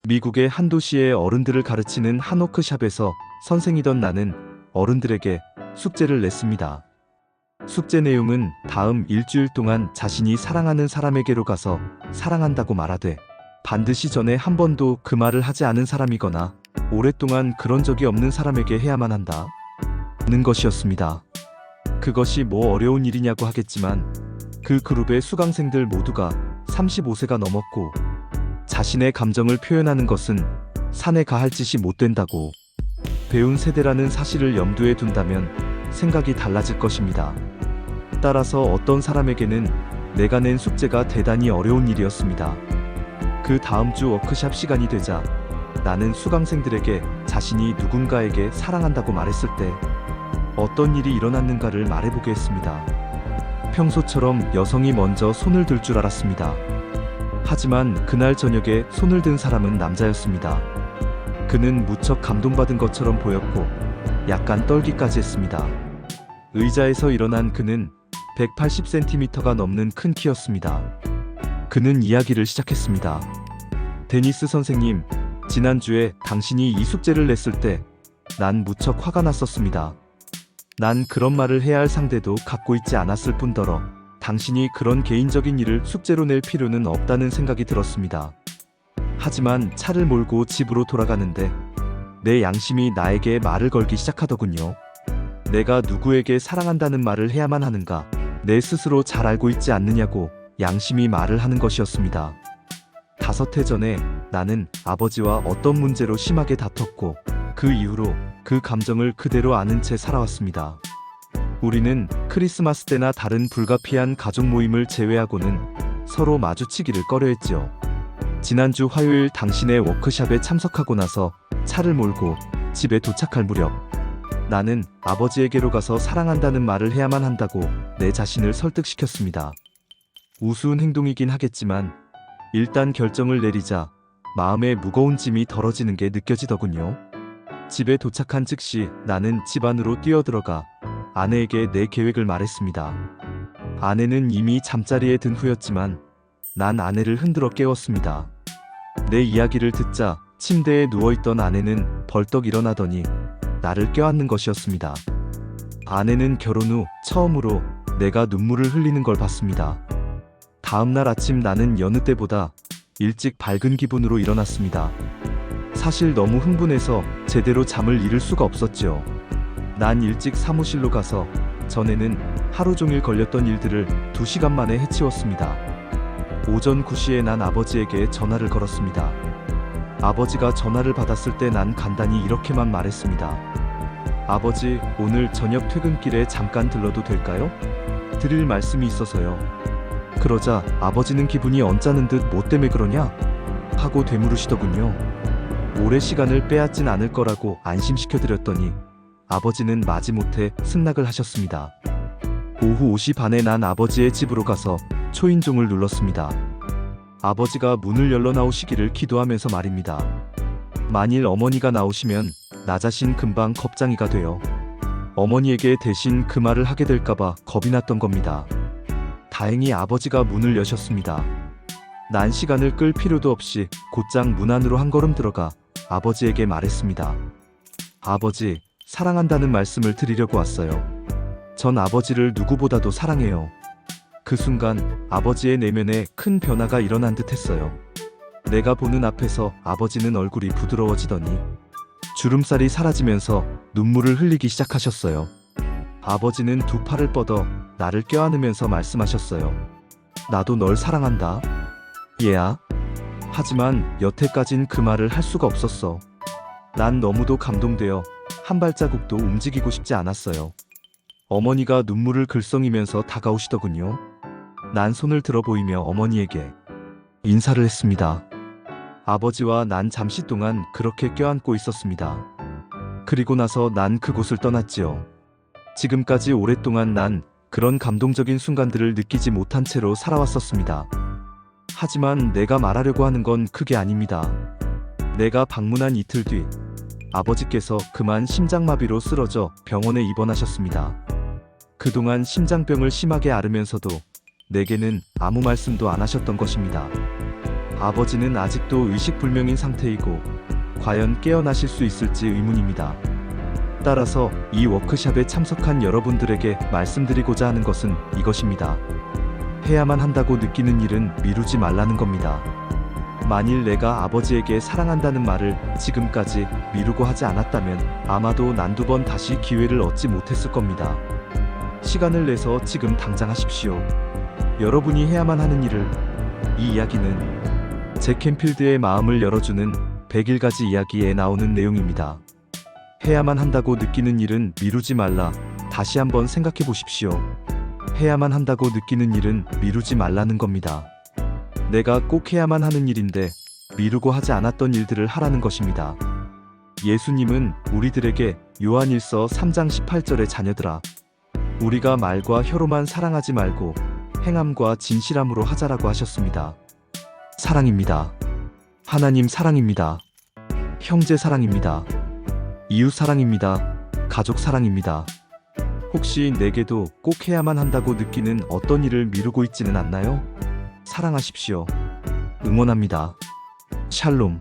미국의 한 도시의 어른들을 가르치는 한 워크숍에서 선생이던 나는 어른들에게 숙제를 냈습니다. 숙제 내용은 다음 일주일 동안 자신이 사랑하는 사람에게로 가서 사랑한다고 말하되 반드시 전에 한 번도 그 말을 하지 않은 사람이거나 오랫동안 그런 적이 없는 사람에게 해야만 한다는 것이었습니다. 그것이 뭐 어려운 일이냐고 하겠지만 그 그룹의 수강생들 모두가 35세가 넘었고 자신의 감정을 표현하는 것은 산에 가할 짓이 못 된다고 배운 세대라는 사실을 염두에 둔다면 생각이 달라질 것입니다. 따라서 어떤 사람에게는 내가 낸 숙제가 대단히 어려운 일이었습니다. 그 다음 주 워크숍 시간이 되자 나는 수강생들에게 자신이 누군가에게 사랑한다고 말했을 때 어떤 일이 일어났는가를 말해보게 했습니다. 평소처럼 여성이 먼저 손을 들 줄 알았습니다. 하지만 그날 저녁에 손을 든 사람은 남자였습니다. 그는 무척 감동받은 것처럼 보였고 약간 떨기까지 했습니다. 의자에서 일어난 그는 180cm가 넘는 큰 키였습니다. 그는 이야기를 시작했습니다. 데니스 선생님, 지난주에 당신이 이 숙제를 냈을 때 난 무척 화가 났었습니다. 난 그런 말을 해야 할 상대도 갖고 있지 않았을 뿐더러 당신이 그런 개인적인 일을 숙제로 낼 필요는 없다는 생각이 들었습니다. 하지만 차를 몰고 집으로 돌아가는데 내 양심이 나에게 말을 걸기 시작하더군요. 내가 누구에게 사랑한다는 말을 해야만 하는가? 내 스스로 잘 알고 있지 않느냐고 양심이 말을 하는 것이었습니다. 5해 전에 나는 아버지와 어떤 문제로 심하게 다퉜고 그 이후로 그 감정을 그대로 아는 채 살아왔습니다. 우리는 크리스마스 때나 다른 불가피한 가족 모임을 제외하고는 서로 마주치기를 꺼려했지요. 지난주 화요일 당신의 워크숍에 참석하고 나서 차를 몰고 집에 도착할 무렵 나는 아버지에게로 가서 사랑한다는 말을 해야만 한다고 내 자신을 설득시켰습니다. 우스운 행동이긴 하겠지만 일단 결정을 내리자 마음의 무거운 짐이 덜어지는 게 느껴지더군요. 집에 도착한 즉시 나는 집 안으로 뛰어들어가 아내에게 내 계획을 말했습니다. 아내는 이미 잠자리에 든 후였지만 난 아내를 흔들어 깨웠습니다. 내 이야기를 듣자 침대에 누워있던 아내는 벌떡 일어나더니 나를 껴안는 것이었습니다. 아내는 결혼 후 처음으로 내가 눈물을 흘리는 걸 봤습니다. 다음날 아침 나는 여느 때보다 일찍 밝은 기분으로 일어났습니다. 사실 너무 흥분해서 제대로 잠을 이룰 수가 없었죠. 난 일찍 사무실로 가서 전에는 하루 종일 걸렸던 일들을 2시간 만에 해치웠습니다. 오전 9시에 난 아버지에게 전화를 걸었습니다. 아버지가 전화를 받았을 때 난 간단히 이렇게만 말했습니다. 아버지, 오늘 저녁 퇴근길에 잠깐 들러도 될까요? 드릴 말씀이 있어서요. 그러자 아버지는 기분이 언짢은 듯 뭐 때문에 그러냐? 하고 되물으시더군요. 오래 시간을 빼앗진 않을 거라고 안심시켜드렸더니 아버지는 마지못해 승낙을 하셨습니다. 오후 5시 반에 난 아버지의 집으로 가서 초인종을 눌렀습니다. 아버지가 문을 열러 나오시기를 기도하면서 말입니다. 만일 어머니가 나오시면 나 자신 금방 겁장이가 되어 어머니에게 대신 그 말을 하게 될까봐 겁이 났던 겁니다. 다행히 아버지가 문을 여셨습니다. 난 시간을 끌 필요도 없이 곧장 문 안으로 한 걸음 들어가 아버지에게 말했습니다. 아버지, 사랑한다는 말씀을 드리려고 왔어요. 전 아버지를 누구보다도 사랑해요. 그 순간 아버지의 내면에 큰 변화가 일어난 듯 했어요. 내가 보는 앞에서 아버지는 얼굴이 부드러워지더니 주름살이 사라지면서 눈물을 흘리기 시작하셨어요. 아버지는 두 팔을 뻗어 나를 껴안으면서 말씀하셨어요. 나도 널 사랑한다. 얘야. 하지만 여태까진 그 말을 할 수가 없었어. 난 너무도 감동되어 한 발자국도 움직이고 싶지 않았어요. 어머니가 눈물을 글썽이면서 다가오시더군요. 난 손을 들어 보이며 어머니에게 인사를 했습니다. 아버지와 난 잠시 동안 그렇게 껴안고 있었습니다. 그리고 나서 난 그곳을 떠났지요. 지금까지 오랫동안 난 그런 감동적인 순간들을 느끼지 못한 채로 살아왔었습니다. 하지만 내가 말하려고 하는 건 그게 아닙니다. 내가 방문한 이틀 뒤 아버지께서 그만 심장마비로 쓰러져 병원에 입원하셨습니다. 그동안 심장병을 심하게 앓으면서도 내게는 아무 말씀도 안 하셨던 것입니다. 아버지는 아직도 의식불명인 상태이고 과연 깨어나실 수 있을지 의문입니다. 따라서 이 워크숍에 참석한 여러분들에게 말씀드리고자 하는 것은 이것입니다. 해야만 한다고 느끼는 일은 미루지 말라는 겁니다. 만일 내가 아버지에게 사랑한다는 말을 지금까지 미루고 하지 않았다면 아마도 난두 번 다시 기회를 얻지 못했을 겁니다. 시간을 내서 지금 당장 하십시오. 여러분이 해야만 하는 일을. 이 이야기는 잭 캔필드의 마음을 열어주는 101가지 이야기에 나오는 내용입니다. 해야만 한다고 느끼는 일은 미루지 말라. 다시 한번 생각해 보십시오. 해야만 한다고 느끼는 일은 미루지 말라는 겁니다. 내가 꼭 해야만 하는 일인데 미루고 하지 않았던 일들을 하라는 것입니다. 예수님은 우리들에게 요한일서 3장 18절에 자녀들아, 우리가 말과 혀로만 사랑하지 말고 행함과 진실함으로 하자라고 하셨습니다. 사랑입니다. 하나님 사랑입니다. 형제 사랑입니다. 이웃 사랑입니다. 가족 사랑입니다. 혹시 내게도 꼭 해야만 한다고 느끼는 어떤 일을 미루고 있지는 않나요? 사랑하십시오. 응원합니다. 샬롬.